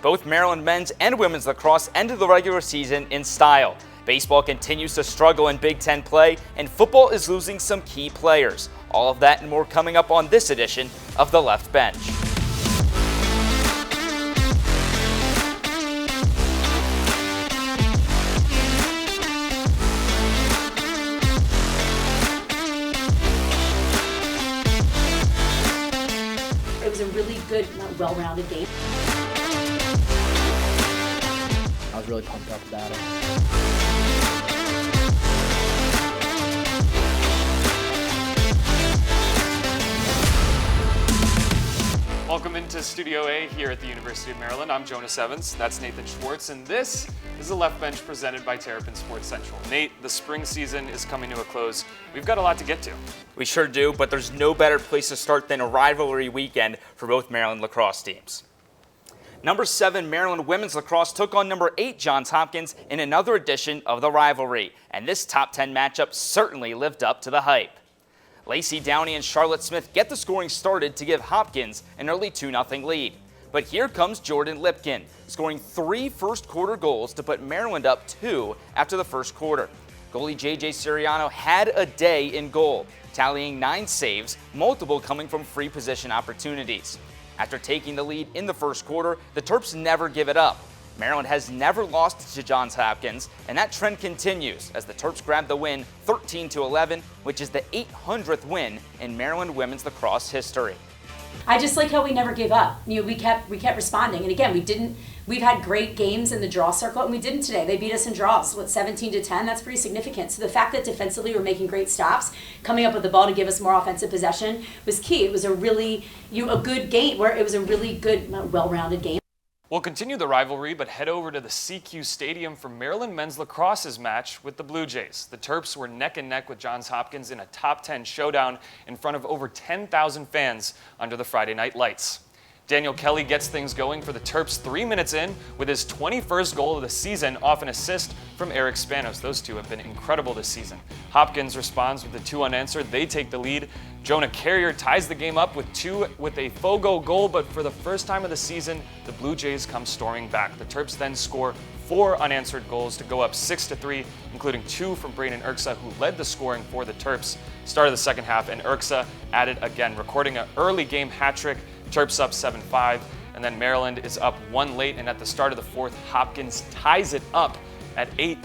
Both Maryland men's and women's lacrosse ended the regular season in style. Baseball continues to struggle in Big Ten play, and football is losing some key players. All of that and more coming up on this edition of The Left Bench. It was a really good, well-rounded game. I was really pumped up about it. Welcome into Studio A here at the University of Maryland. I'm Jonas. That's Nathan Schwartz, and this is the Left Bench presented by Terrapin Sports Central. Nate, the spring season is coming to a close. We've got a lot to get to. We sure do, but there's no better place to start than a rivalry weekend for both Maryland lacrosse teams. Number 7 Maryland women's lacrosse took on number 8 Johns Hopkins in another edition of the rivalry, and this top 10 matchup certainly lived up to the hype. Lacey Downey and Charlotte Smith get the scoring started to give Hopkins an early 2-0 lead. But here comes Jordan Lipkin, scoring 3 first-quarter goals to put Maryland up 2 after the first quarter. Goalie J.J. Siriano had a day in goal, tallying 9 saves, multiple coming from free position opportunities. After taking the lead in the first quarter, the Terps never give it up. Maryland has never lost to Johns Hopkins, and that trend continues as the Terps grab the win 13-11, which is the 800th win in Maryland women's lacrosse history. I just like how we never gave up. We kept responding, and again, we've had great games in the draw circle, and we didn't today. They beat us in draws, 17-10. That's pretty significant. So the fact that defensively we're making great stops, coming up with the ball to give us more offensive possession was key. It was a really a good game where it was a really good, well-rounded game. We'll continue the rivalry, but head over to the CQ Stadium for Maryland men's lacrosse's match with the Blue Jays. The Terps were neck and neck with Johns Hopkins in a top 10 showdown in front of over 10,000 fans under the Friday night lights. Daniel Kelly gets things going for the Terps 3 minutes in with his 21st goal of the season off an assist from Eric Spanos. Those two have been incredible this season. Hopkins responds with the 2 unanswered. They take the lead. Jonah Carrier ties the game up with a Fogo goal, but for the first time of the season, the Blue Jays come storming back. The Terps then score 4 unanswered goals to go up 6-3, including 2 from Brayden Urksa, who led the scoring for the Terps. Start of the second half, and Urksa added again, recording an early game hat trick. Terps up 7-5, and then Maryland is up 1 late, and at the start of the fourth, Hopkins ties it up at 8.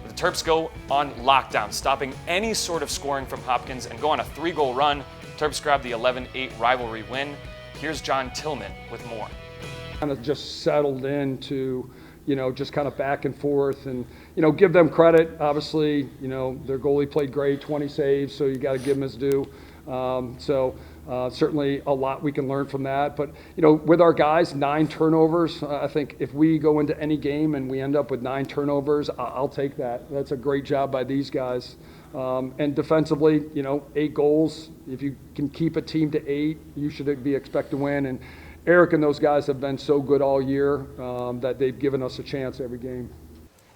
The Terps go on lockdown, stopping any sort of scoring from Hopkins and go on a 3-goal run. Terps grab the 11-8 rivalry win. Here's John Tillman with more. Kind of just settled into, just kind of back and forth and, give them credit. Obviously, their goalie played great, 20 saves, so you got to give him his due. Certainly a lot we can learn from that. But, with our guys, 9 turnovers, I think if we go into any game and we end up with 9 turnovers, I'll take that. That's a great job by these guys. And defensively, 8 goals. If you can keep a team to 8, you should be expected to win. And Eric and those guys have been so good all year that they've given us a chance every game.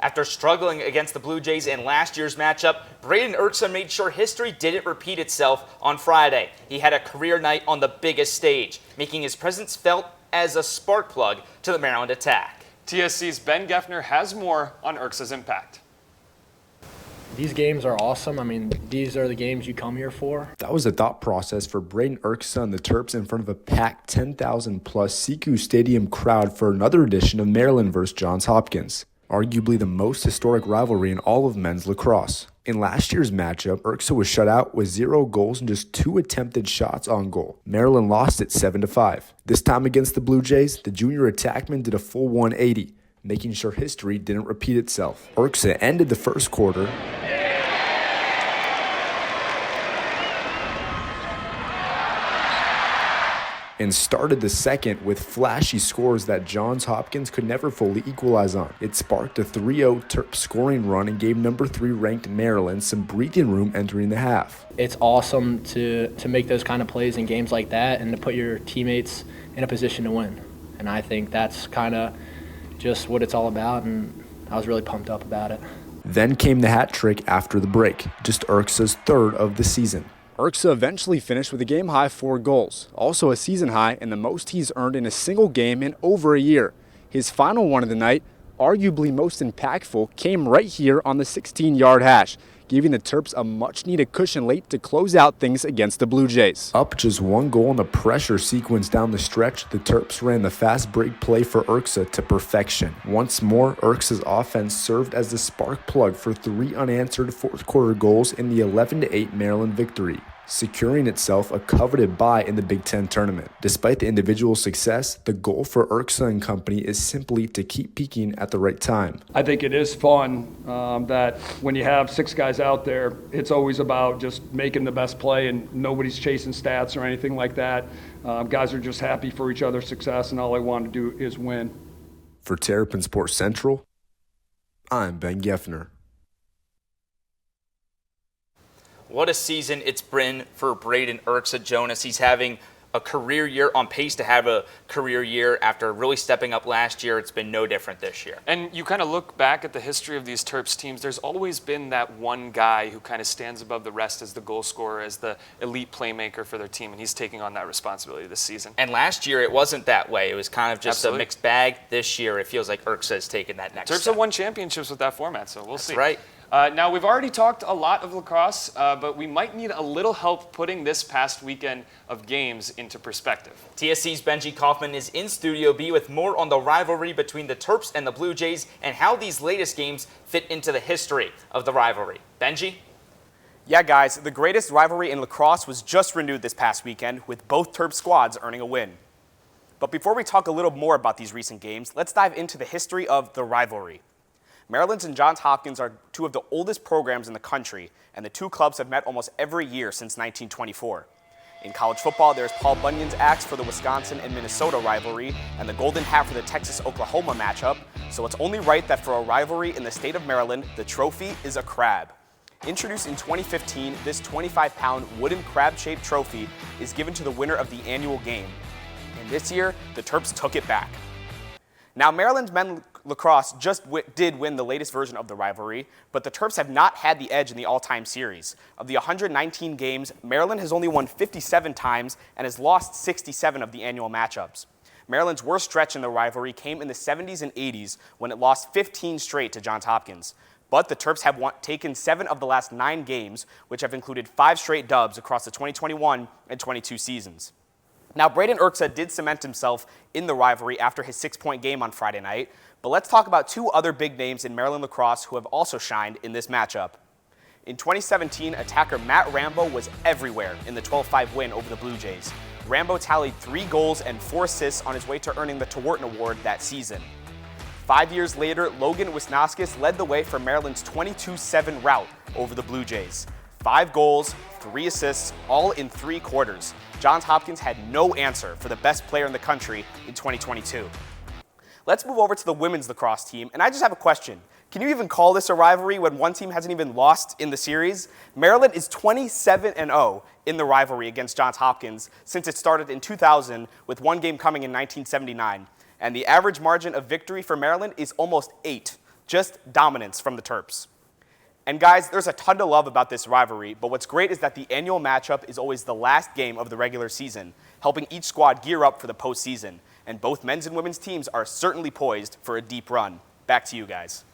After struggling against the Blue Jays in last year's matchup, Brayden Urksa made sure history didn't repeat itself on Friday. He had a career night on the biggest stage, making his presence felt as a spark plug to the Maryland attack. TSC's Ben Geffner has more on Urksa's impact. These games are awesome. I mean, these are the games you come here for. That was the thought process for Brayden Urksa and the Terps in front of a packed 10,000-plus CQ Stadium crowd for another edition of Maryland vs. Johns Hopkins, arguably the most historic rivalry in all of men's lacrosse. In last year's matchup, Urksa was shut out with 0 goals and just 2 attempted shots on goal. Maryland lost it 7-5. This time against the Blue Jays, the junior attackman did a full 180, making sure history didn't repeat itself. Urksa ended the first quarter and started the second with flashy scores that Johns Hopkins could never fully equalize on. It sparked a 3-0 Terps scoring run and gave number 3 ranked Maryland some breathing room entering the half. It's awesome to make those kind of plays in games like that and to put your teammates in a position to win. And I think that's kind of just what it's all about, and I was really pumped up about it. Then came the hat trick after the break, just Urksa's 3rd of the season. Urksa eventually finished with a game-high 4 goals, also a season high and the most he's earned in a single game in over a year. His final one of the night, arguably most impactful, came right here on the 16-yard hash, giving the Terps a much-needed cushion late to close out things against the Blue Jays. Up just one goal in the pressure sequence down the stretch, the Terps ran the fast break play for Urksa to perfection. Once more, Urksa's offense served as the spark plug for 3 unanswered fourth-quarter goals in the 11-8 Maryland victory, securing itself a coveted bye in the Big Ten tournament. Despite the individual success, the goal for Urksa and company is simply to keep peaking at the right time. I think it is fun that when you have 6 guys out there, it's always about just making the best play and nobody's chasing stats or anything like that. Guys are just happy for each other's success, and all they want to do is win. For Terrapin Sports Central, I'm Ben Geffner. What a season it's been for Braden Urksa. Jonas, he's having a career year, on pace to have a career year after really stepping up last year. It's been no different this year. And you kind of look back at the history of these Terps teams, there's always been that one guy who kind of stands above the rest as the goal scorer, as the elite playmaker for their team, and he's taking on that responsibility this season. And last year it wasn't that way. It was kind of just Absolutely. a mixed bag. This year it feels like Urksa has taken that next Terps step. have won championships with that format, so we'll see. That's right. Now, we've already talked a lot of lacrosse, but we might need a little help putting this past weekend of games into perspective. TSC's Benji Kaufman is in Studio B with more on the rivalry between the Terps and the Blue Jays and how these latest games fit into the history of the rivalry. Benji? Yeah, guys, the greatest rivalry in lacrosse was just renewed this past weekend, with both Terp squads earning a win. But before we talk a little more about these recent games, let's dive into the history of the rivalry. Maryland's and Johns Hopkins are 2 of the oldest programs in the country, and the 2 clubs have met almost every year since 1924. In college football, there's Paul Bunyan's axe for the Wisconsin and Minnesota rivalry, and the golden hat for the Texas-Oklahoma matchup, so it's only right that for a rivalry in the state of Maryland, the trophy is a crab. Introduced in 2015, this 25-pound wooden crab-shaped trophy is given to the winner of the annual game. And this year, the Terps took it back. Now, Maryland's men's lacrosse just did win the latest version of the rivalry, but the Terps have not had the edge in the all-time series. Of the 119 games, Maryland has only won 57 times and has lost 67 of the annual matchups. Maryland's worst stretch in the rivalry came in the 70s and 80s when it lost 15 straight to Johns Hopkins. But the Terps have taken 7 of the last 9 games, which have included 5 straight dubs across the 2021 and 22 seasons. Now, Braden Urksa did cement himself in the rivalry after his 6-point game on Friday night, but let's talk about 2 other big names in Maryland lacrosse who have also shined in this matchup. In 2017, attacker Matt Rambo was everywhere in the 12-5 win over the Blue Jays. Rambo tallied 3 goals and 4 assists on his way to earning the Tewarton Award that season. 5 years later, Logan Wisnauskas led the way for Maryland's 22-7 rout over the Blue Jays. 5 goals, 3 assists, all in 3 quarters. Johns Hopkins had no answer for the best player in the country in 2022. Let's move over to the women's lacrosse team, and I just have a question. Can you even call this a rivalry when one team hasn't even lost in the series? Maryland is 27-0 in the rivalry against Johns Hopkins since it started in 2000, with 1 game coming in 1979. And the average margin of victory for Maryland is almost 8, just dominance from the Terps. And guys, there's a ton to love about this rivalry, but what's great is that the annual matchup is always the last game of the regular season, helping each squad gear up for the postseason. And both men's and women's teams are certainly poised for a deep run. Back to you guys.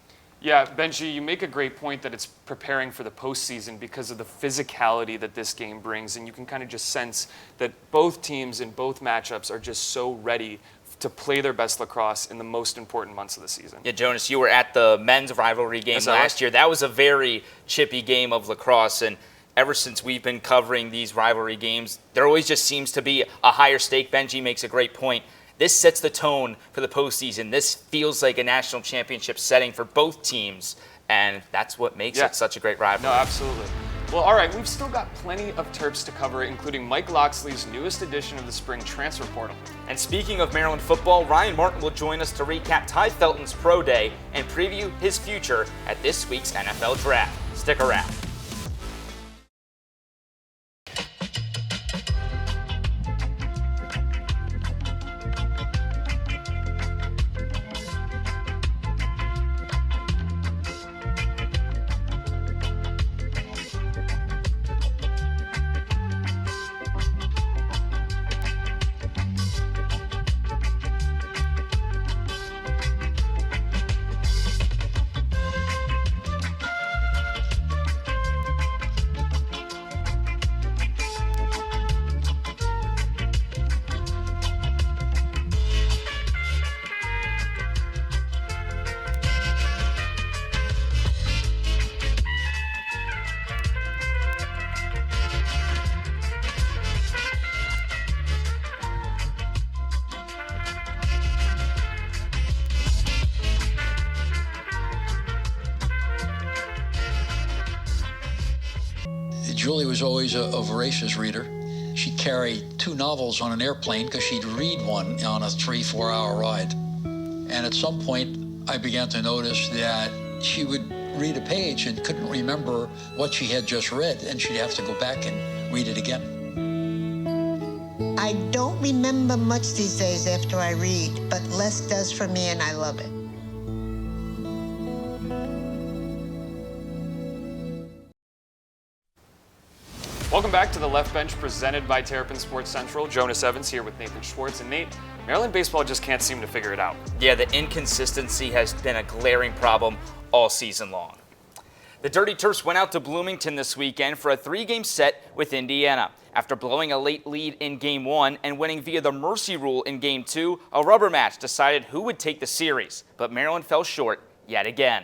Yeah, Benji, you make a great point that it's preparing for the postseason because of the physicality that this game brings, and you can kind of just sense that both teams in both matchups are just so ready to play their best lacrosse in the most important months of the season. Yeah, Jonas, you were at the men's rivalry game last year. That was a very chippy game of lacrosse, and ever since we've been covering these rivalry games, there always just seems to be a higher stake. Benji makes a great point. This sets the tone for the postseason. This feels like a national championship setting for both teams, and that's what makes it such a great rivalry. No, absolutely. Well, all right, we've still got plenty of Terps to cover, including Mike Loxley's newest edition of the spring transfer portal. And speaking of Maryland football, Ryan Martin will join us to recap Ty Felton's pro day and preview his future at this week's NFL Draft. Stick around. Julie was always a voracious reader. She'd carry 2 novels on an airplane because she'd read one on a 3-4 hour ride. And at some point, I began to notice that she would read a page and couldn't remember what she had just read, and she'd have to go back and read it again. I don't remember much these days after I read, but less does for me, and I love it. Welcome back to the Left Bench presented by Terrapin Sports Central. Jonas Evans here with Nathan Schwartz. And Nate, Maryland baseball just can't seem to figure it out. Yeah, the inconsistency has been a glaring problem all season long. The Dirty Terps went out to Bloomington this weekend for a 3-game set with Indiana. After blowing a late lead in Game 1 and winning via the mercy rule in Game 2, a rubber match decided who would take the series, but Maryland fell short yet again.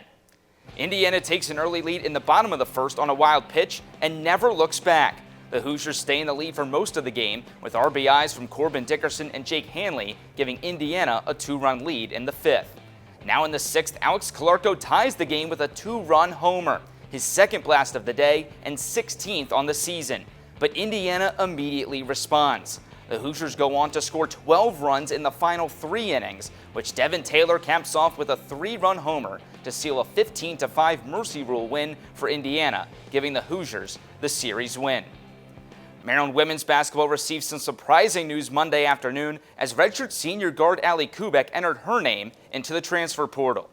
Indiana takes an early lead in the bottom of the first on a wild pitch and never looks back. The Hoosiers stay in the lead for most of the game, with RBIs from Corbin Dickerson and Jake Hanley giving Indiana a 2-run lead in the 5th. Now in the 6th, Alex Calarco ties the game with a 2-run homer, his second blast of the day and 16th on the season. But Indiana immediately responds. The Hoosiers go on to score 12 runs in the final 3 innings, which Devin Taylor caps off with a 3-run homer to seal a 15-5 mercy rule win for Indiana, giving the Hoosiers the series win. Maryland women's basketball received some surprising news Monday afternoon as redshirt senior guard Allie Kubek entered her name into the transfer portal.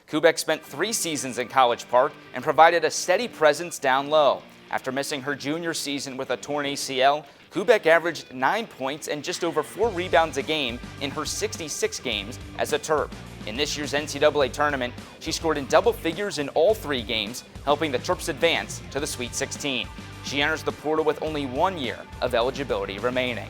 Kubek spent 3 seasons in College Park and provided a steady presence down low. After missing her junior season with a torn ACL, Kubek averaged 9 points and just over 4 rebounds a game in her 66 games as a Terp. In this year's NCAA tournament, she scored in double figures in all 3 games, helping the Terps advance to the Sweet 16. She enters the portal with only 1 year of eligibility remaining.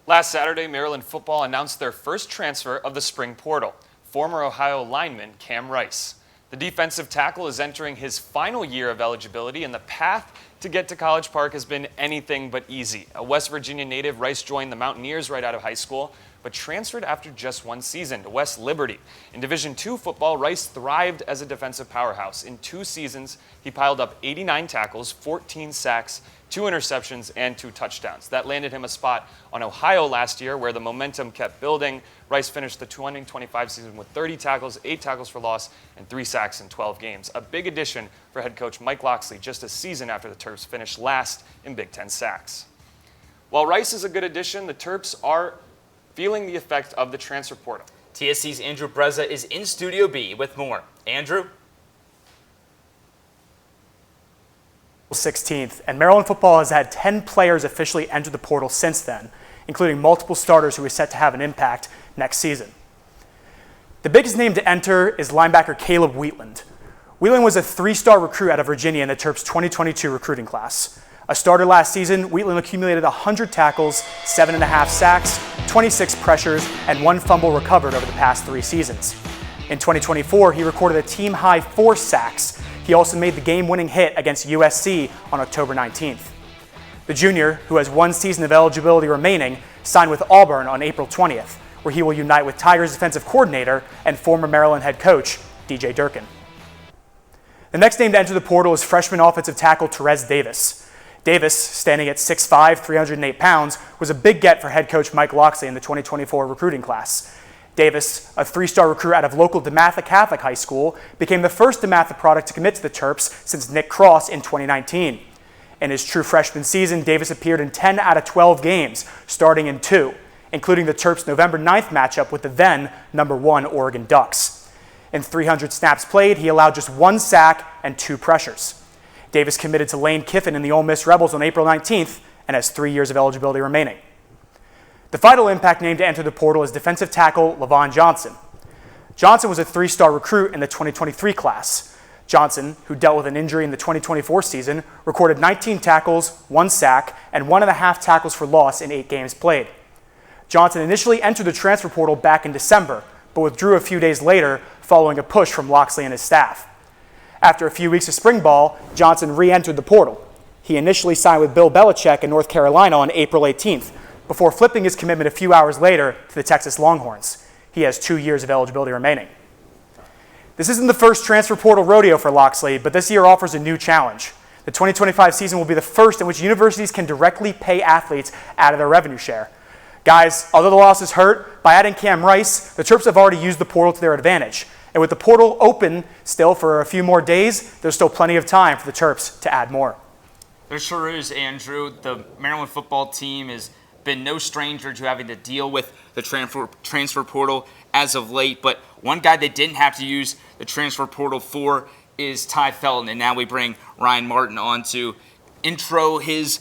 Last Saturday, Maryland football announced their first transfer of the spring portal, former Ohio lineman Cam Rice. The defensive tackle is entering his final year of eligibility, and the path to get to College Park has been anything but easy. A West Virginia native, Rice joined the Mountaineers right out of high school, but transferred after just 1 season to West Liberty. In Division II football, Rice thrived as a defensive powerhouse. In 2 seasons, he piled up 89 tackles, 14 sacks, 2 interceptions, and 2 touchdowns. That landed him a spot on Ohio last year, where the momentum kept building. Rice finished the 2025 season with 30 tackles, 8 tackles for loss, and 3 sacks in 12 games. A big addition for head coach Mike Loxley just a season after the Terps finished last in Big Ten sacks. While Rice is a good addition, the Terps are feeling the effect of the transfer portal. TSC's Andrew Breza is in Studio B with more. Andrew? 16th, and Maryland football has had 10 players officially enter the portal since then, including multiple starters who are set to have an impact next season. The biggest name to enter is linebacker Caleb Wheatland. Wheatland was a 3-star recruit out of Virginia in the Terps' 2022 recruiting class. A starter last season, Wheatland accumulated 100 tackles, 7.5 sacks, 26 pressures, and 1 fumble recovered over the past 3 seasons. In 2024, he recorded a team-high 4 sacks. He also made the game-winning hit against USC on October 19th. The junior, who has 1 season of eligibility remaining, signed with Auburn on April 20th, where he will unite with Tigers defensive coordinator and former Maryland head coach DJ Durkin. The next name to enter the portal is freshman offensive tackle Terez Davis. Davis, standing at 6'5", 308 pounds, was a big get for head coach Mike Loxley in the 2024 recruiting class. Davis, a 3-star recruit out of local DeMatha Catholic High School, became the first DeMatha product to commit to the Terps since Nick Cross in 2019. In his true freshman season, Davis appeared in 10 out of 12 games, starting in 2, including the Terps' November 9th matchup with the then #1 Oregon Ducks. In 300 snaps played, he allowed just 1 sack and 2 pressures. Davis committed to Lane Kiffin in the Ole Miss Rebels on April 19th and has 3 years of eligibility remaining. The final impact name to enter the portal is defensive tackle Lavon Johnson. Johnson was a 3-star recruit in the 2023 class. Johnson, who dealt with an injury in the 2024 season, recorded 19 tackles, 1 sack, and 1.5 tackles for loss in 8 games played. Johnson initially entered the transfer portal back in December, but withdrew a few days later following a push from Loxley and his staff. After a few weeks of spring ball, Johnson re-entered the portal. He initially signed with Bill Belichick in North Carolina on April 18th, before flipping his commitment a few hours later to the Texas Longhorns. He has 2 years of eligibility remaining. This isn't the first transfer portal rodeo for Loxley, but this year offers a new challenge. The The 2025 season will be the first in which universities can directly pay athletes out of their revenue share. Guys, although the losses hurt, by adding Cam Rice, the Terps have already used the portal to their advantage. And with the portal open still for a few more days, there's still plenty of time for the Terps to add more. There sure is, Andrew. The Maryland football team has been no stranger to having to deal with the transfer portal as of late. But one guy they didn't have to use the transfer portal for is Ty Felton. And now we bring Ryan Martin on to intro his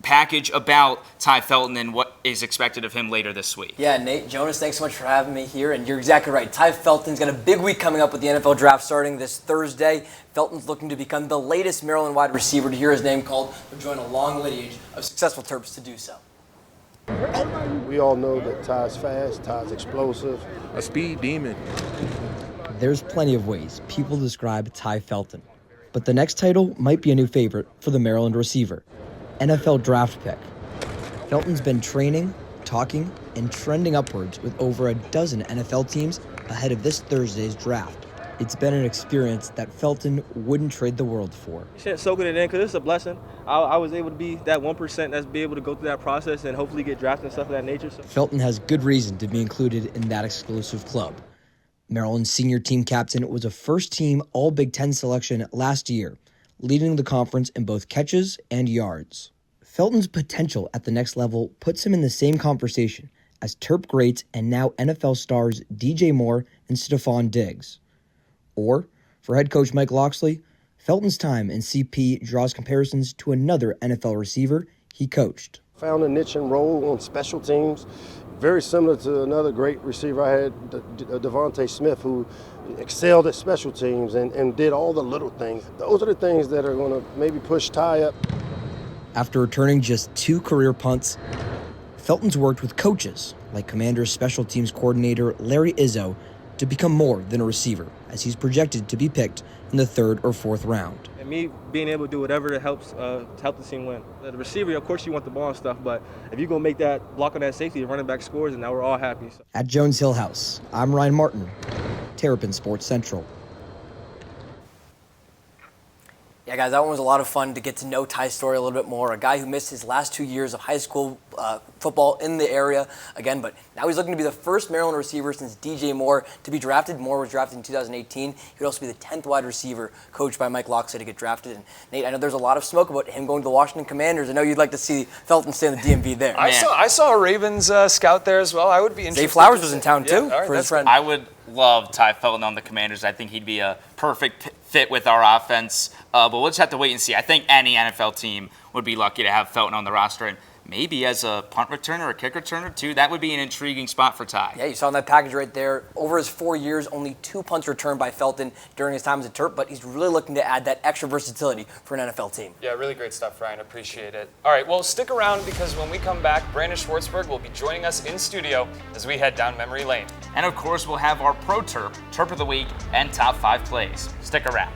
package about Ty Felton and what is expected of him later this week. Yeah, Nate, Jonas, thanks so much for having me here. And you're exactly right. Ty Felton's got a big week coming up with the NFL draft starting this Thursday. Felton's looking to become the latest Maryland wide receiver to hear his name called or join a long lineage of successful Terps to do so. We all know that Ty's fast, Ty's explosive. A speed demon. There's plenty of ways people describe Ty Felton, but the next title might be a new favorite for the Maryland receiver. NFL draft pick. Felton's been training, talking, and trending upwards with over a dozen NFL teams ahead of this Thursday's draft. It's been an experience that Felton wouldn't trade the world for. Soaking it in because it's a blessing. I was able to be that 1% that's be able to go through that process and hopefully get drafted and stuff of that nature. So. Felton has good reason to be included in that exclusive club. Maryland's senior team captain was a first-team All-Big Ten selection last year, leading the conference in both catches and yards. Felton's potential at the next level puts him in the same conversation as Terp greats and now NFL stars DJ Moore and Stephon Diggs. Or, for head coach Mike Loxley, Felton's time in CP draws comparisons to another NFL receiver he coached. Found a niche and role on special teams, very similar to another great receiver I had, Devontae Smith, who excelled at special teams and did all the little things. Those are the things that are going to maybe push Ty up. After returning just 2 career punts, Felton's worked with coaches like Commander's special teams coordinator Larry Izzo to become more than a receiver, as he's projected to be picked in the 3rd or 4th round. And me being able to do whatever that helps to help the team win. The receiver, of course, you want the ball and stuff, but if you're going to make that block on that safety, the running back scores, and now we're all happy. So. At Jones Hill House, I'm Ryan Martin, Terrapin Sports Central. Yeah, guys, that one was a lot of fun to get to know Ty's story a little bit more. A guy who missed his last 2 years of high school football in the area again, but now he's looking to be the first Maryland receiver since DJ Moore to be drafted. Moore was drafted in 2018. He would also be the 10th wide receiver coached by Mike Loxley to get drafted. And Nate, I know there's a lot of smoke about him going to the Washington Commanders. I know you'd like to see Felton stay in the DMV there. I saw a Ravens scout there as well. I would be interested. Zay Flowers was in town too for his friend. I would love Ty Felton on the Commanders. I think he'd be a perfect fit with our offense. But we'll just have to wait and see. I think any NFL team would be lucky to have Felton on the roster. And maybe as a punt returner or kick returner, too. That would be an intriguing spot for Ty. Yeah, you saw in that package right there. Over his 4 years, only 2 punts returned by Felton during his time as a Terp, but he's really looking to add that extra versatility for an NFL team. Yeah, really great stuff, Ryan. Appreciate it. All right, well, stick around because when we come back, Brandon Schwartzberg will be joining us in studio as we head down memory lane. And, of course, we'll have our Pro Terp, Terp of the Week, and Top 5 Plays. Stick around.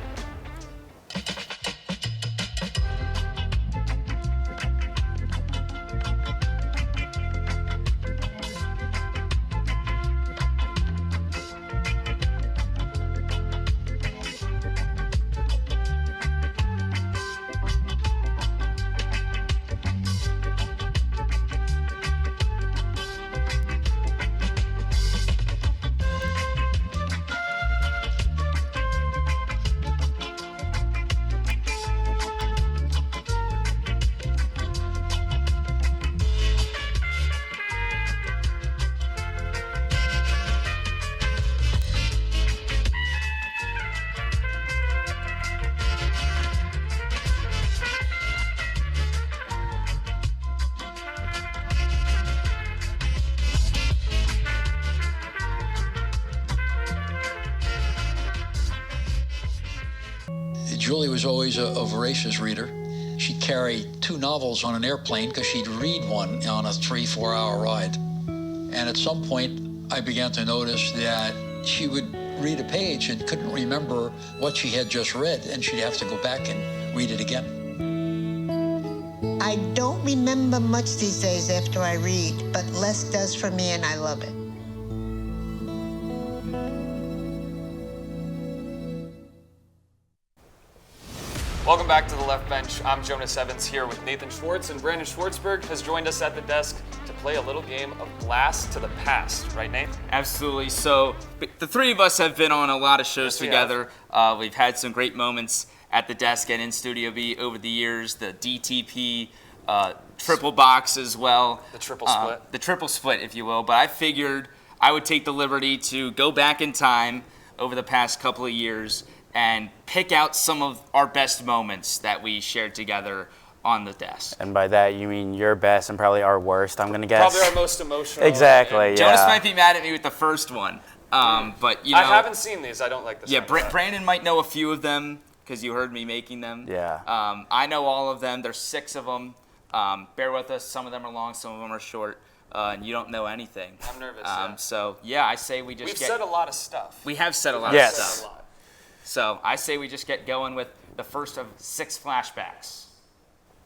Julie was always a voracious reader. She'd carry 2 novels on an airplane because she'd read one on a 3-4 hour ride. And at some point, I began to notice that she would read a page and couldn't remember what she had just read, and she'd have to go back and read it again. I don't remember much these days after I read, but less does for me, and I love it. Welcome back to the Left Bench. I'm Jonas Evans here with Nathan Schwartz, and Brandon Schwartzberg has joined us at the desk to play a little game of Blast to the Past. Right, Nate? Absolutely. So the three of us have been on a lot of shows together. We've had some great moments at the desk and in Studio B over the years. The DTP, triple box as well. The triple split. The triple split, if you will. But I figured I would take the liberty to go back in time over the past couple of years and pick out some of our best moments that we shared together on the desk. And by that, you mean your best and probably our worst, I'm going to guess. Probably our most emotional. Exactly, yeah. Jonas might be mad at me with the first one. But, you know. I haven't seen these. I don't like this. Yeah, Brandon might know a few of them because you heard me making them. Yeah. I know all of them. There's 6 of them. Bear with us. Some of them are long, some of them are short. And you don't know anything. I'm nervous, So, yeah, I say we just We've said a lot of stuff. We have said a lot of stuff. So I say we just get going with the first of 6 flashbacks.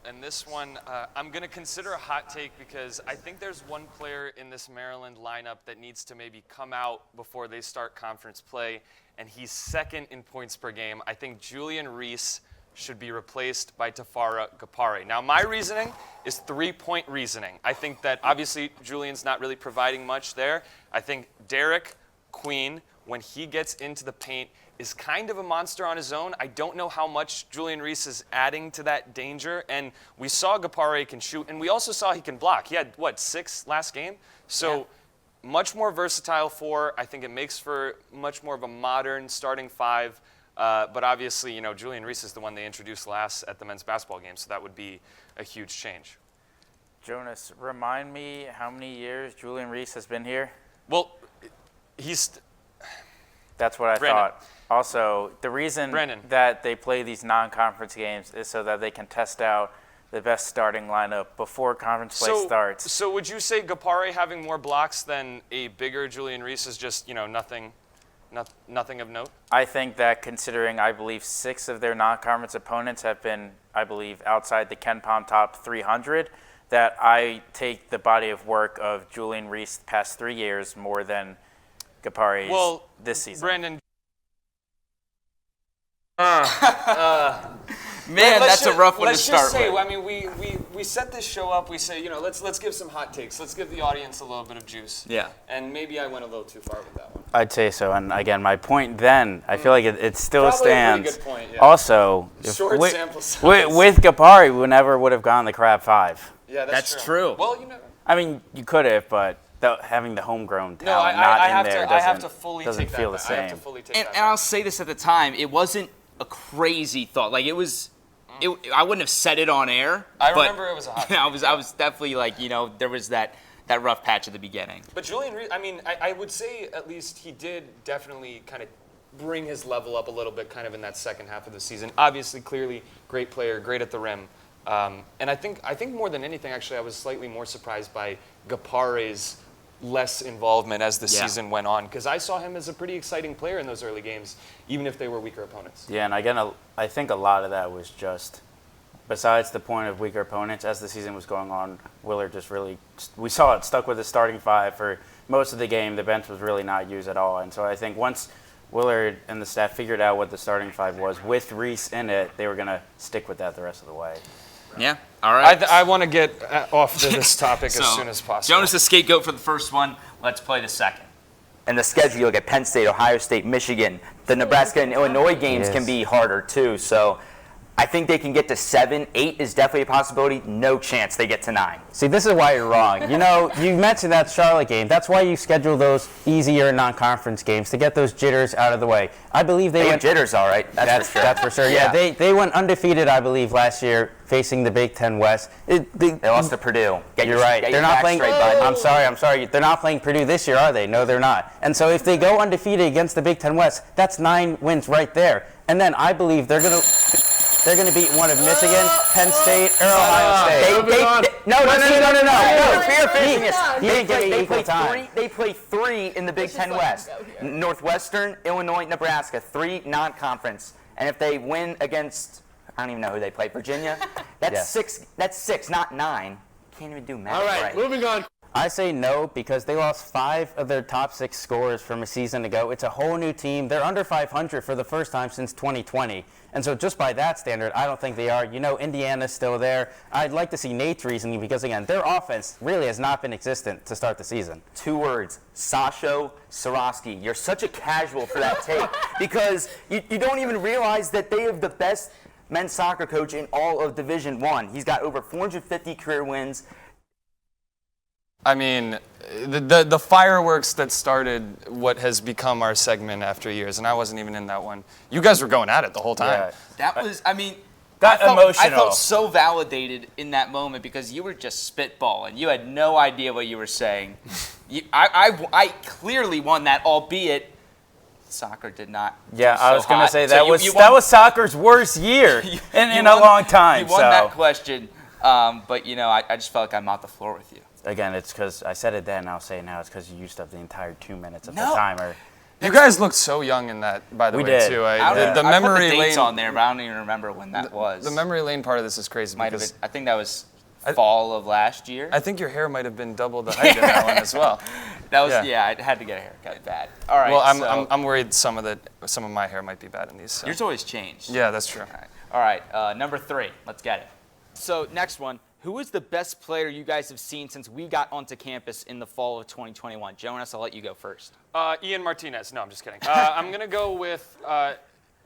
And this one, I'm going to consider a hot take because I think there's one player in this Maryland lineup that needs to maybe come out before they start conference play, and he's second in points per game. I think Julian Reese should be replaced by Tafara Gapare. Now, my reasoning is 3-point reasoning. I think that obviously Julian's not really providing much there. I think Derek Queen, when he gets into the paint, is kind of a monster on his own. I don't know how much Julian Reese is adding to that danger. And we saw Gapare can shoot, and we also saw he can block. He had, 6 last game? So much more versatile 4. I think it makes for much more of a modern starting 5. But obviously, Julian Reese is the one they introduced last at the men's basketball game, so that would be a huge change. Jonas, remind me how many years Julian Reese has been here? Well, That's what I thought. Also, the reason that they play these non-conference games is so that they can test out the best starting lineup before conference play starts. So would you say Gapare having more blocks than a bigger Julian Reese is just, nothing of note? I think that considering, I believe, 6 of their non-conference opponents have been, I believe, outside the Ken Pom top 300, that I take the body of work of Julian Reese the past 3 years more than Gapare's this season. Brandon. Man, that's a rough one to start with. Let's just say, with. I mean, we set this show up. We say, let's give some hot takes. Let's give the audience a little bit of juice. Yeah. And maybe I went a little too far with that one. I'd say so. And again, my point then, I feel like it still Probably stands. a pretty good point, yeah. Also, Short sample size. with Gapare, we never would have gone the Crab 5. Yeah, that's true. Well, I mean, you could have, but having the homegrown talent I not in there have to fully doesn't take feel that the back. I have same. to fully take And that I'll say this at the time, it wasn't a crazy thought. Like, it was, I wouldn't have said it on air. I remember it was a hot take. I was definitely like, there was that rough patch at the beginning. But Julian Reese, I would say at least he did definitely kind of bring his level up a little bit kind of in that second half of the season. Obviously, clearly, great player, great at the rim. And I think more than anything, actually, I was slightly more surprised by Gapare's less involvement as the season went on, because I saw him as a pretty exciting player in those early games, even if they were weaker opponents. Yeah, and again, I think a lot of that was just, besides the point of weaker opponents, as the season was going on, Willard just really, we saw it, stuck with the starting 5 for most of the game. The bench was really not used at all. And so I think once Willard and the staff figured out what the starting 5 was, with Reese in it, they were going to stick with that the rest of the way. Yeah, all right. I want to get off to this topic as soon as possible. Jonas, the scapegoat for the first one. Let's play the second. And the schedule, you look at Penn State, Ohio State, Michigan. The Nebraska and Illinois games can be harder too. So I think they can get to 7. 8 is definitely a possibility. No chance they get to 9. See, this is why you're wrong. You mentioned that Charlotte game. That's why you schedule those easier non-conference games, to get those jitters out of the way. I believe they went jitters, all right. That's for sure. That's for sure. Yeah, they went undefeated, I believe, last year facing the Big Ten West. They lost to Purdue. You're right. They're not playing. I'm sorry. They're not playing Purdue this year, are they? No, they're not. And so if they go undefeated against the Big Ten West, that's 9 wins right there. And then I believe they're going to beat one of Michigan, Penn State, or Ohio State. No. They play 3 in the Big Ten West. Northwestern, Illinois, Nebraska, 3 non-conference. And if they win against, I don't even know who they play, Virginia, that's 6. That's 6, not 9. Can't even do math. All right, moving on. I say no because they lost 5 of their top 6 scorers from a season ago. It's a whole new team. They're under 500 for the first time since 2020. And so just by that standard, I don't think they are. Indiana's still there. I'd like to see Nate's reasoning because, again, their offense really has not been existent to start the season. 2 words, Sasho Swarovski. You're such a casual for that take because you don't even realize that they have the best men's soccer coach in all of Division I. He's got over 450 career wins. I mean, the fireworks that started what has become our segment after years, and I wasn't even in that one. You guys were going at it the whole time. Yeah. That was, I mean, Got emotional. I felt so validated in that moment because you were just spitballing. You had no idea what you were saying. I clearly won that, albeit soccer did not. Yeah, I was going to say So that you was soccer's worst year in a long time. You won that question, but I just felt like I mopped the floor with you. Again, it's because I said it then, I'll say it now. It's because you used up the entire 2 minutes of the timer. You guys looked so young in that, by the way, did. too. I The memory put the dates lane on there, but I don't even remember when that was. The memory lane part of this is crazy. Might have because been, I think that was fall of last year. I think your hair might have been double the height in that one as well. That was I had to get a haircut bad. All right. Well, I'm worried some of my hair might be bad in these. So. Yours always changed. Yeah, that's true. All right. Number 3. Let's get it. So next one. Who is the best player you guys have seen since we got onto campus in the fall of 2021? Jonas, I'll let you go first. Ian Martinez. No, I'm just kidding. I'm going to go with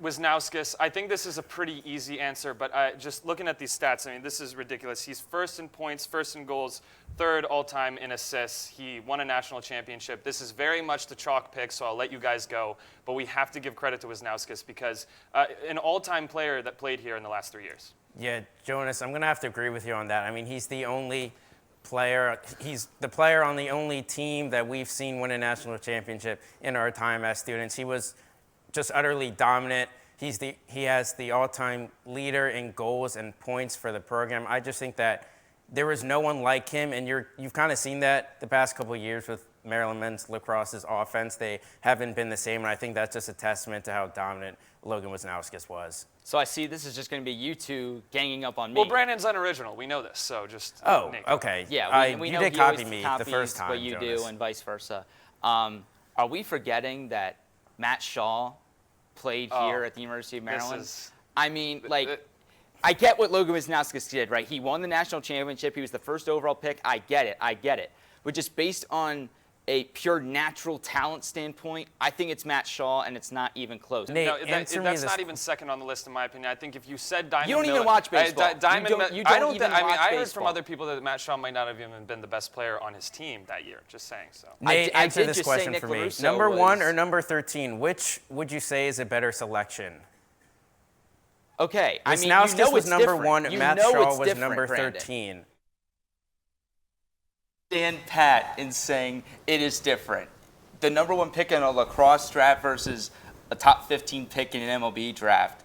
Wisnauskas. I think this is a pretty easy answer, but just looking at these stats, I mean, this is ridiculous. He's first in points, first in goals, 3rd all-time in assists. He won a national championship. This is very much the chalk pick, so I'll let you guys go. But we have to give credit to Wisnauskas because an all-time player that played here in the last 3 years. Yeah, Jonas, I'm going to have to agree with you on that. I mean, he's the only player, he's the player on the only team that we've seen win a national championship in our time as students. He was just utterly dominant. He has the all-time leader in goals and points for the program. I just think that there was no one like him, and you've kind of seen that the past couple of years with Maryland men's lacrosse's offense. They haven't been the same, and I think that's just a testament to how dominant Logan Wisnauskas was. So I see this is just going to be you two ganging up on me. Well, Brandon's unoriginal. We know this, so just. Oh, Nick. Okay. Yeah, we you know did he copy always me copies the first time, what you Jonas. do, and vice versa. Are we forgetting that Matt Shaw played here at the University of Maryland? I mean, I get what Logan Wisnauskas did, right? He won the national championship. He was the first overall pick. I get it. But just based on a pure natural talent standpoint, I think it's Matt Shaw, and it's not even close. Nate, that's not even second on the list, in my opinion. I think if you said Diamond You don't Miller, even watch baseball. I heard from other people that Matt Shaw might not have even been the best player on his team that year. Just saying. So. Nate, I answer did this just question say for Nick me. LaRusso Number was- 1 or number 13? Which would you say is a better selection? Okay, I mean, Wisnauskas was it's number different. 1. You Matt know Shaw it's was different, number Brandon. 13. Stand pat in saying it is different. The number 1 pick in a lacrosse draft versus a top 15 pick in an MLB draft.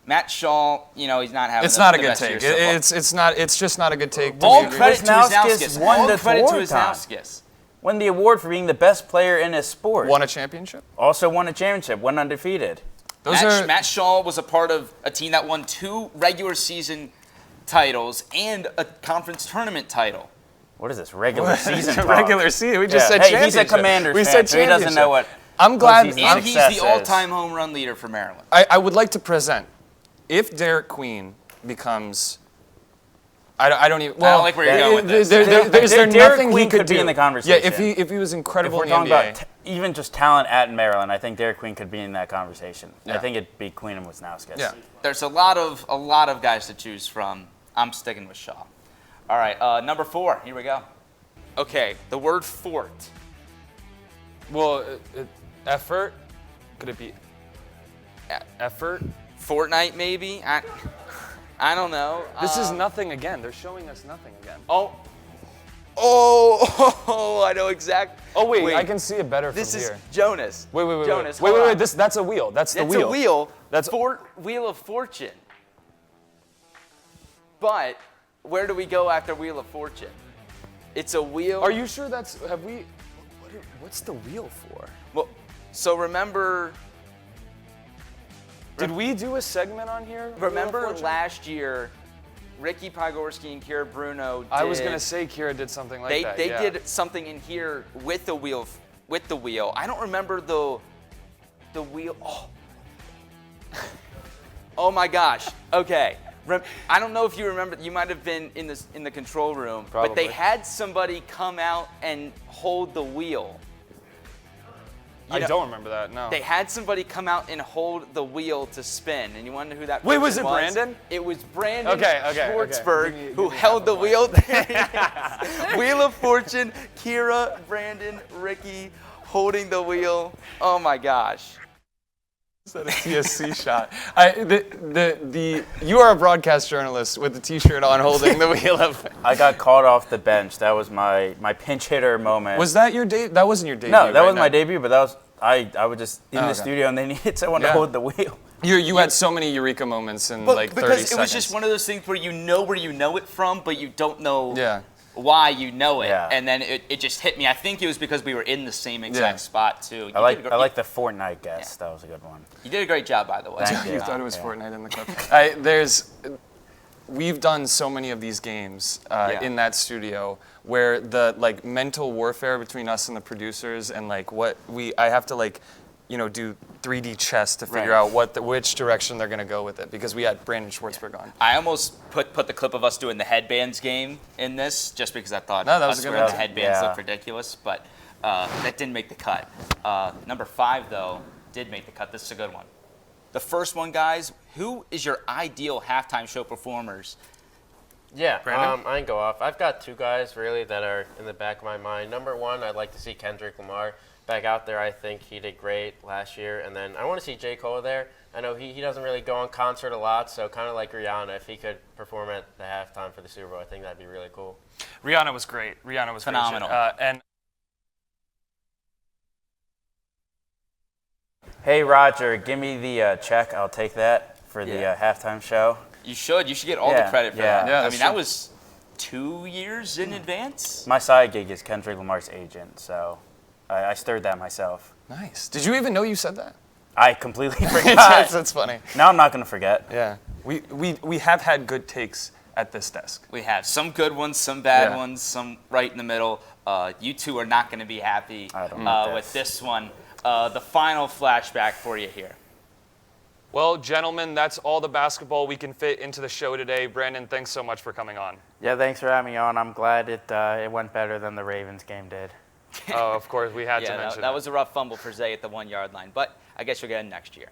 Matt Shaw, he's not having. It's not a the good best take. year so far. It's just not a good take. All credit to Wisnauskas won All the credit to award, Tom. Wisnauskas. Won the award for being the best player in his sport. Won a championship. Also won a championship. Went undefeated. Matt Shaw was a part of a team that won 2 regular season titles and a conference tournament title. What is this, regular season talk? Regular season. We just said hey, championship. he's a Commander's we fan, said so he doesn't know what. I'm glad. And he's the all-time home run leader for Maryland. I would like to present, if Derek Queen becomes. I don't even. Well, I don't like where you're going with this. There's Derek nothing Queen he could be do in the conversation. Yeah, if he was incredible If we're in the talking NBA. about even just talent at Maryland, I think Derek Queen could be in that conversation. Yeah. I think it'd be Queen and Wisnauskas. Yeah. There's a lot of guys to choose from. I'm sticking with Shaw. All right, number 4. Here we go. Okay, the word fort. Well, effort. Could it be effort? Fortnite, maybe? I don't know. This is nothing again. They're showing us nothing again. Oh, I know exactly. Oh, wait, I can see it better this from is here. Jonas. Wait. Jonas, Wait. hold on. That's a wheel. That's the wheel. It's a wheel. That's Wheel of Fortune. But where do we go after Wheel of Fortune? It's a wheel. Are you sure that's? Have we? What's the wheel for? Well, so remember. Did we do a segment on here? Remember last year Ricky Pogorski and Kira Bruno did, I was going to say Kira did something like that. They did something in here with the wheel. I don't remember the wheel. Oh. Oh my gosh. Okay. I don't know if you remember. You might have been in the control room, Probably. but they had somebody come out and hold the wheel. I don't remember that, no. They had somebody come out and hold the wheel to spin, and you want to know who that Wait, person was it Brandon? It was Brandon Okay. Schwartzberg who held the wheel. Wheel of Fortune, Kira, Brandon, Ricky holding the wheel. Oh my gosh. Is that a TSC shot? You are a broadcast journalist with the T-shirt on holding the wheel of. I got called off the bench. That was my pinch hitter moment. Was that your debut? That wasn't your debut. No, that right? was my debut, but that was I was just in the okay. studio and they needed someone to hold the wheel. You had so many eureka moments in like 30 because seconds. it was just one of those things where you know it from, but you don't know why you know it. Yeah. And then it just hit me. I think it was because we were in the same exact spot too. I like the Fortnite guess. That was a good one. You did a great job, by the way. Thank you. You thought it was Fortnite in the clip. We've done so many of these games in that studio where the like mental warfare between us and the producers and like I have to like, do 3D chess to figure out which direction they're gonna go with it because we had Brandon Schwartzberg on. I almost put the clip of us doing the headbands game in this just because I thought that was us a good wearing one. the headbands looked ridiculous, but that didn't make the cut. Number 5 though did make the cut. This is a good one. The first one, guys. Who is your ideal halftime show performers? Yeah, Brandon? I can go off. I've got 2 guys really that are in the back of my mind. Number 1, I'd like to see Kendrick Lamar back out there. I think he did great last year. And then I want to see J. Cole there. I know he doesn't really go on concert a lot, so kind of like Rihanna, if he could perform at the halftime for the Super Bowl, I think that'd be really cool. Rihanna was great. Rihanna was phenomenal. And Hey Roger, give me the check. I'll take that for the halftime show. You should get all the credit for that. Yeah, I mean, that was 2 years in advance. My side gig is Kendrick Lamar's agent, so I stirred that myself. Nice. Did you even know you said that? I completely forgot. That's funny. Now I'm not going to forget. Yeah. We have had good takes at this desk. We have some good ones, some bad ones, some right in the middle. You two are not going to be happy with this one. The final flashback for you here. Well, gentlemen, that's all the basketball we can fit into the show today. Brandon, thanks so much for coming on. Yeah, thanks for having me on. I'm glad it went better than the Ravens game did. Oh, of course, we had to mention that was a rough fumble for Zay at the 1-yard line, but I guess you'll get him next year.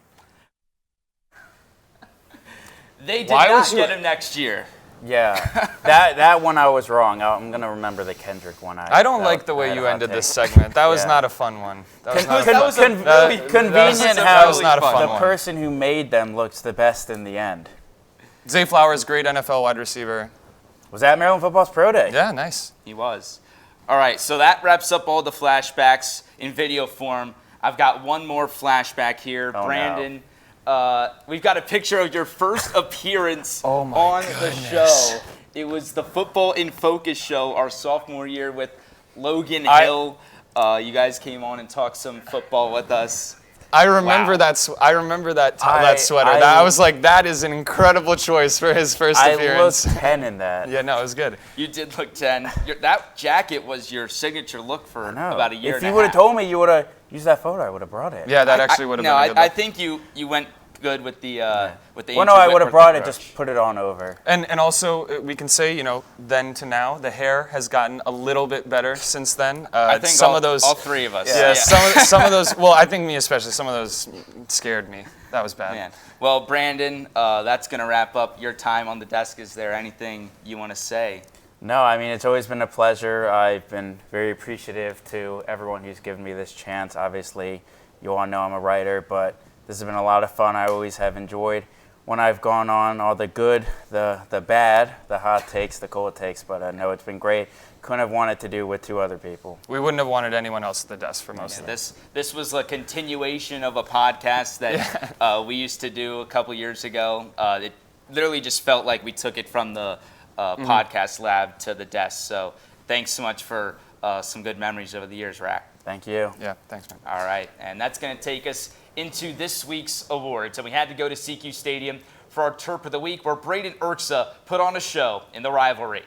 They did not get him next year. Yeah, that one I was wrong. I'm going to remember the Kendrick one. I don't like the way you ended this segment. That was not a fun one. That was convenient how the person who made them looks the best in the end. Zay Flowers, great NFL wide receiver. Was that Maryland Football's Pro Day? Yeah, nice. He was. All right, so that wraps up all the flashbacks in video form. I've got one more flashback here. Brandon, we've got a picture of your first appearance on the show. It was the Football in Focus show our sophomore year with Logan Hill. You guys came on and talked some football with us. I remember that. I remember that sweater. I was like, that is an incredible choice for his first appearance. I looked 10 in that. Yeah, no, it was good. You did look 10. That jacket was your signature look for about a year. If you would have told me you would have used that photo, I would have brought it. Yeah, that actually would have been a good look. I think you went good with the Well, no, I would have brought it. Just put it on over. And also we can say, then to now, the hair has gotten a little bit better since then. I think some of those, all 3 of us. Yeah, some of those. Well, I think me especially. Some of those scared me. That was bad. Man. Well, Brandon, that's gonna wrap up your time on the desk. Is there anything you want to say? No, I mean, it's always been a pleasure. I've been very appreciative to everyone who's given me this chance. Obviously, you all know I'm a writer, but this has been a lot of fun. I always have enjoyed when I've gone on, all the good, the bad, the hot takes, the cold takes, but I know it's been great. Couldn't have wanted to do with 2 other people. We wouldn't have wanted anyone else at the desk for most of this. This was a continuation of a podcast that we used to do a couple years ago. It literally just felt like we took it from the podcast lab to the desk. So thanks so much for some good memories over the years, Rack. Thank you. Yeah, thanks, man. All right, and that's going to take us into this week's awards. And we had to go to CQ Stadium for our Terp of the Week, where Braden Urksa put on a show in the rivalry.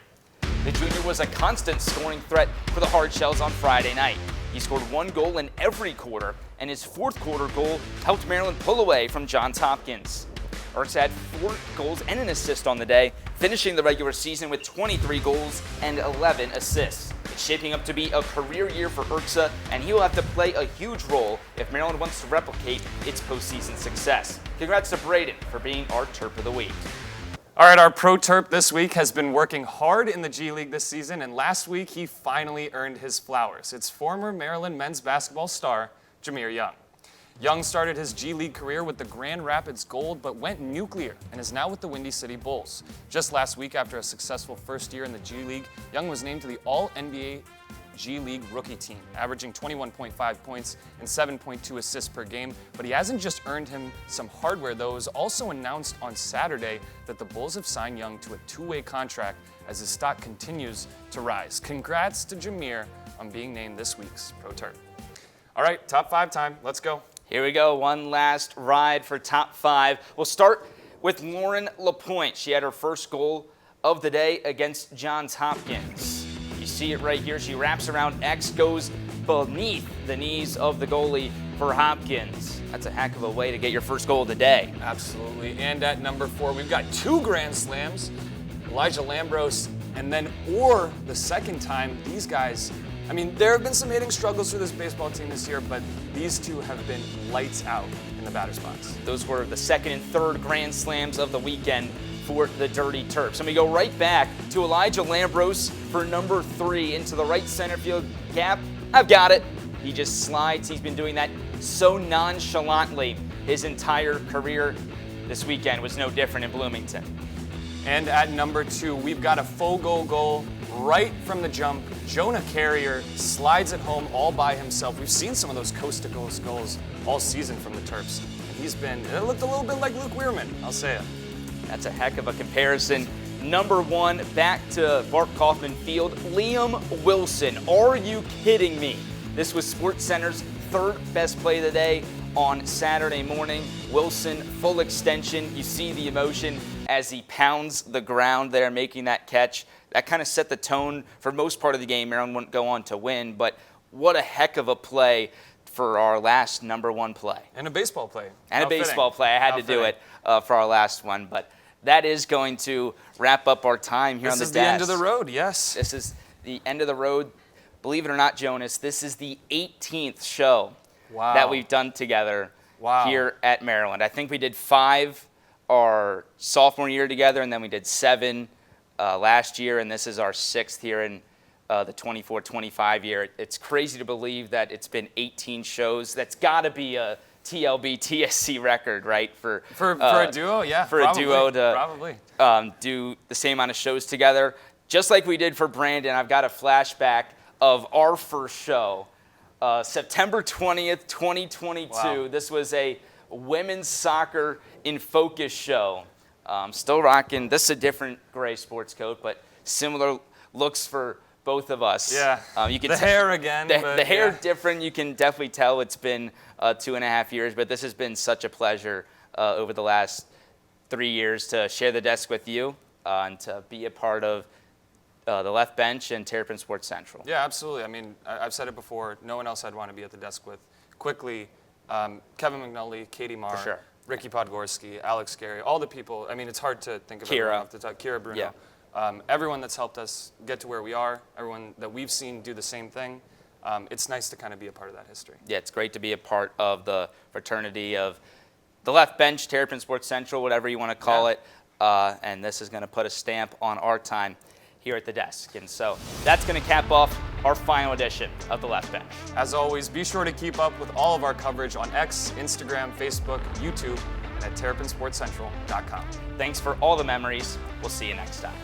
The junior was a constant scoring threat for the Hardshells on Friday night. He scored 1 goal in every quarter, and his 4th quarter goal helped Maryland pull away from Johns Hopkins. Urksa had 4 goals and an assist on the day, finishing the regular season with 23 goals and 11 assists. It's shaping up to be a career year for Urksa, and he will have to play a huge role if Maryland wants to replicate its postseason success. Congrats to Braden for being our Terp of the Week. All right, our pro Terp this week has been working hard in the G League this season, and last week he finally earned his flowers. It's former Maryland men's basketball star, Jahmir Young. Young started his G League career with the Grand Rapids Gold, but went nuclear and is now with the Windy City Bulls. Just last week, after a successful first year in the G League, Young was named to the All-NBA G League rookie team, averaging 21.5 points and 7.2 assists per game. But he hasn't just earned him some hardware, though. It was also announced on Saturday that the Bulls have signed Young to a 2-way contract as his stock continues to rise. Congrats to Jahmir on being named this week's Pro Terp. All right, top 5 time. Let's go. Here we go, one last ride for top 5. We'll start with Lauren LaPointe. She had her first goal of the day against Johns Hopkins. You see it right here. She wraps around X, goes beneath the knees of the goalie for Hopkins. That's a heck of a way to get your first goal of the day. Absolutely. And at number 4, we've got 2 Grand Slams. Elijah Lambros, and then the second time, these guys, I mean, there have been some hitting struggles for this baseball team this year, but these two have been lights out in the batter's box. Those were the 2nd and 3rd Grand Slams of the weekend for the Dirty Terps. And we go right back to Elijah Lambros for number 3 into the right center field gap. I've got it. He just slides. He's been doing that so nonchalantly his entire career. This weekend was no different in Bloomington. And at number 2, we've got a full goal right from the jump. Jonah Carrier slides it home all by himself. We've seen some of those coast-to-coast goals all season from the Terps. And it looked a little bit like Luke Weirman, I'll say it. That's a heck of a comparison. Number 1, back to Bart Kaufman Field, Liam Wilson. Are you kidding me? This was SportsCenter's 3rd best play of the day on Saturday morning. Wilson, full extension. You see the emotion as he pounds the ground there, making that catch. That kind of set the tone for most part of the game. Maryland wouldn't go on to win, but what a heck of a play for our last number 1 play. And a baseball play. And a baseball play. I had to do it for our last one, but that is going to wrap up our time here on the desk. This is the end of the road, yes. This is the end of the road. Believe it or not, Jonas, this is the 18th show that we've done together here at Maryland. I think we did 5 our sophomore year together, and then we did 7 last year, and this is our 6th here in the 24-25 year. It's crazy to believe that it's been 18 shows. That's got to be a TLB TSC record, right? For a duo, yeah. For a duo to do the same amount of shows together. Just like we did for Brandon, I've got a flashback of our first show, September 20th, 2022. Wow. This was a women's soccer in focus show. Still rocking. This is a different gray sports coat, but similar looks for both of us. Yeah. You can the hair again. The hair different. You can definitely tell it's been 2.5 years, but this has been such a pleasure over the last 3 years to share the desk with you and to be a part of the left bench and Terrapin Sports Central. Yeah, absolutely. I mean, I've said it before. No one else I'd want to be at the desk with. Quickly, Kevin McNulty, Katie Marr, sure. Ricky Podgorski, Alex Gary, all the people. I mean, it's hard to think of everyone off the top. Kira Bruno. Yeah. Everyone that's helped us get to where we are, everyone that we've seen do the same thing. It's nice to kind of be a part of that history. Yeah, it's great to be a part of the fraternity of the left bench, Terrapin Sports Central, whatever you want to call it. And this is going to put a stamp on our time here at the desk. And so that's going to cap off our final edition of the Left Bench. As always, be sure to keep up with all of our coverage on X, Instagram, Facebook, YouTube, and at TerrapinSportsCentral.com. Thanks for all the memories. We'll see you next time.